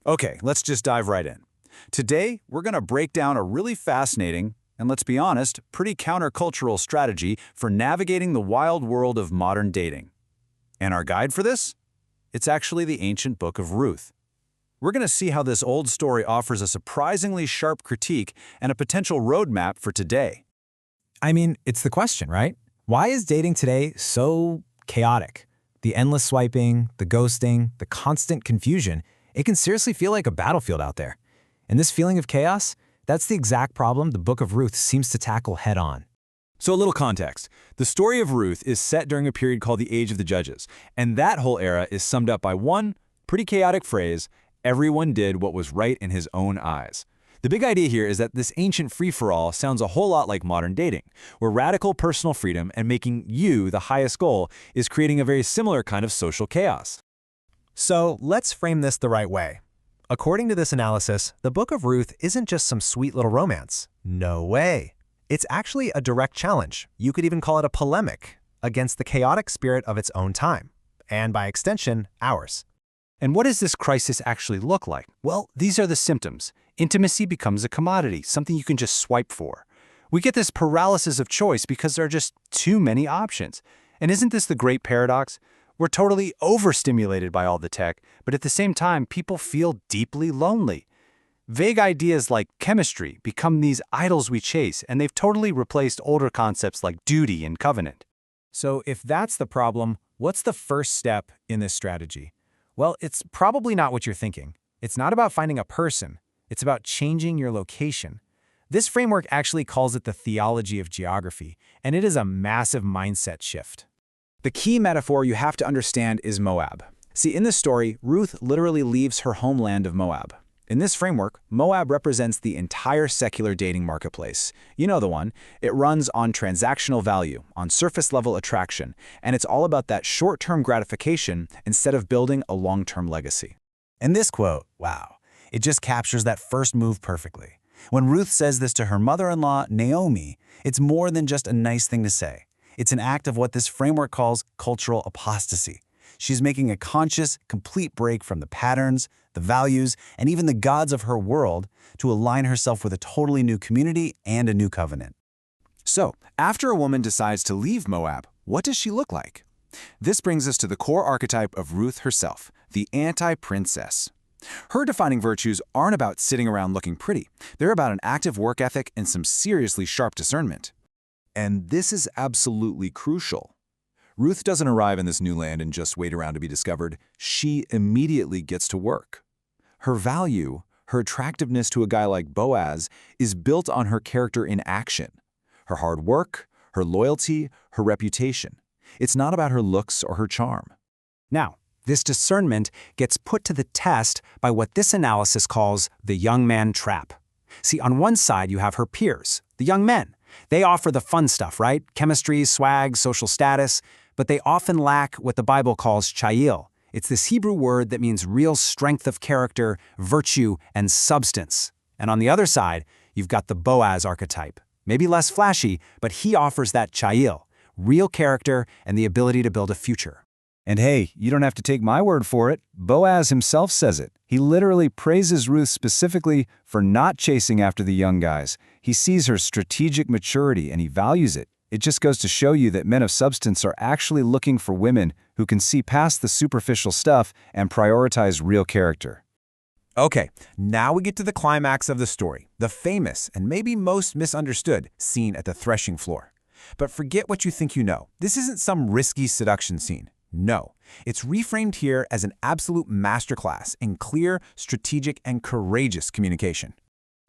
Okay, let's just dive right in. Today, we're going to break down a really fascinating, and let's be honest, pretty countercultural strategy for navigating the wild world of modern dating. And our guide for this? It's actually the ancient book of Ruth. We're going to see how this old story offers a surprisingly sharp critique and a potential roadmap for today. I mean, it's the question, right? Why is dating today so chaotic? The endless swiping, the ghosting, the constant confusion, it can seriously feel like a battlefield out there. And this feeling of chaos, that's the exact problem the Book of Ruth seems to tackle head-on. So a little context. The story of Ruth is set during a period called the Age of the Judges, and that whole era is summed up by one pretty chaotic phrase: everyone did what was right in his own eyes. The big idea here is that this ancient free-for-all sounds a whole lot like modern dating, where radical personal freedom and making you the highest goal is creating a very similar kind of social chaos. So let's frame this the right way. According to this analysis, the Book of Ruth isn't just some sweet little romance. No way. It's actually a direct challenge. You could even call it a polemic against the chaotic spirit of its own time, and by extension, ours. And what does this crisis actually look like? Well, these are the symptoms. Intimacy becomes a commodity, something you can just swipe for. We get this paralysis of choice because there are just too many options. And isn't this the great paradox? We're totally overstimulated by all the tech, but at the same time, people feel deeply lonely. Vague ideas like chemistry become these idols we chase, and they've totally replaced older concepts like duty and covenant. So if that's the problem, what's the first step in this strategy? Well, it's probably not what you're thinking. It's not about finding a person. It's about changing your location. This framework actually calls it the theology of geography, and it is a massive mindset shift. The key metaphor you have to understand is Moab. See, in this story, Ruth literally leaves her homeland of Moab. In this framework, Moab represents the entire secular dating marketplace. You know the one. It runs on transactional value, on surface-level attraction, and it's all about that short-term gratification instead of building a long-term legacy. And this quote, wow, it just captures that first move perfectly. When Ruth says this to her mother-in-law, Naomi, it's more than just a nice thing to say. It's an act of what this framework calls cultural apostasy. She's making a conscious, complete break from the patterns, the values, and even the gods of her world to align herself with a totally new community and a new covenant. So, after a woman decides to leave Moab, what does she look like? This brings us to the core archetype of Ruth herself, the anti-princess. Her defining virtues aren't about sitting around looking pretty. They're about an active work ethic and some seriously sharp discernment. And this is absolutely crucial. Ruth doesn't arrive in this new land and just wait around to be discovered. She immediately gets to work. Her value, her attractiveness to a guy like Boaz, is built on her character in action. Her hard work, her loyalty, her reputation. It's not about her looks or her charm. Now, this discernment gets put to the test by what this analysis calls the young man trap. See, on one side you have her peers, the young men. They offer the fun stuff, right? Chemistry, swag, social status. But they often lack what the Bible calls chayil. It's this Hebrew word that means real strength of character, virtue, and substance. And on the other side, you've got the Boaz archetype. Maybe less flashy, but he offers that chayil, real character and the ability to build a future. And hey, you don't have to take my word for it. Boaz himself says it. He literally praises Ruth specifically for not chasing after the young guys. He sees her strategic maturity and he values it. It just goes to show you that men of substance are actually looking for women who can see past the superficial stuff and prioritize real character. Okay, now we get to the climax of the story, the famous and maybe most misunderstood scene at the threshing floor. But forget what you think you know. This isn't some risky seduction scene. No, it's reframed here as an absolute masterclass in clear, strategic, and courageous communication.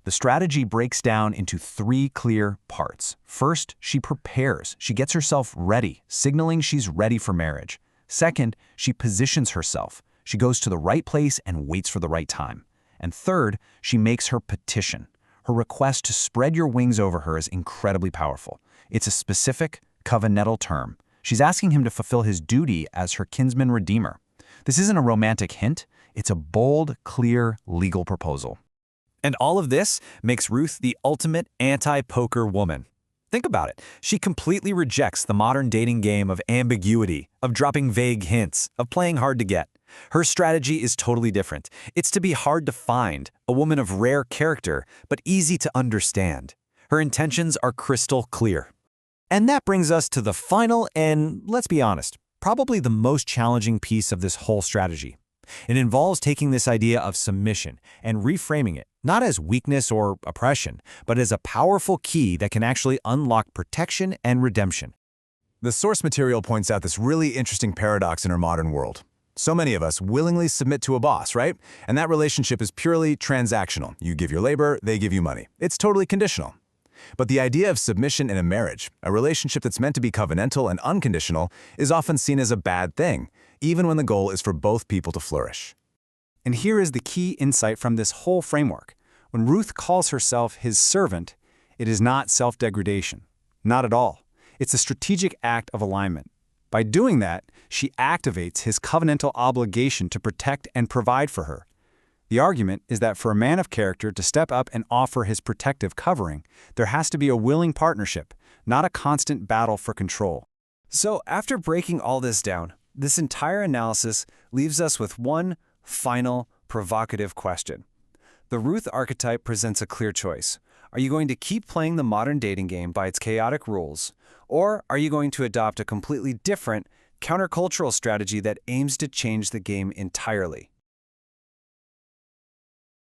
The strategy breaks down into three clear parts. First, she prepares. She gets herself ready, signaling she's ready for marriage. Second, she positions herself. She goes to the right place and waits for the right time. And third, she makes her petition. Her request to spread your wings over her is incredibly powerful. It's a specific, covenantal term. She's asking him to fulfill his duty as her kinsman redeemer. This isn't a romantic hint. It's a bold, clear, legal proposal. And all of this makes Ruth the ultimate anti-poker woman. Think about it. She completely rejects the modern dating game of ambiguity, of dropping vague hints, of playing hard to get. Her strategy is totally different. It's to be hard to find, a woman of rare character, but easy to understand. Her intentions are crystal clear. And that brings us to the final and, let's be honest, probably the most challenging piece of this whole strategy. It involves taking this idea of submission and reframing it, not as weakness or oppression, but as a powerful key that can actually unlock protection and redemption. The source material points out this really interesting paradox in our modern world. So many of us willingly submit to a boss, right? And that relationship is purely transactional. You give your labor, they give you money. It's totally conditional. But the idea of submission in a marriage, a relationship that's meant to be covenantal and unconditional, is often seen as a bad thing, even when the goal is for both people to flourish. And here is the key insight from this whole framework. When Ruth calls herself his servant, it is not self-degradation. Not at all. It's a strategic act of alignment. By doing that, she activates his covenantal obligation to protect and provide for her. The argument is that for a man of character to step up and offer his protective covering, there has to be a willing partnership, not a constant battle for control. So after breaking all this down, this entire analysis leaves us with one final provocative question. The Ruth archetype presents a clear choice. Are you going to keep playing the modern dating game by its chaotic rules, or are you going to adopt a completely different, countercultural strategy that aims to change the game entirely?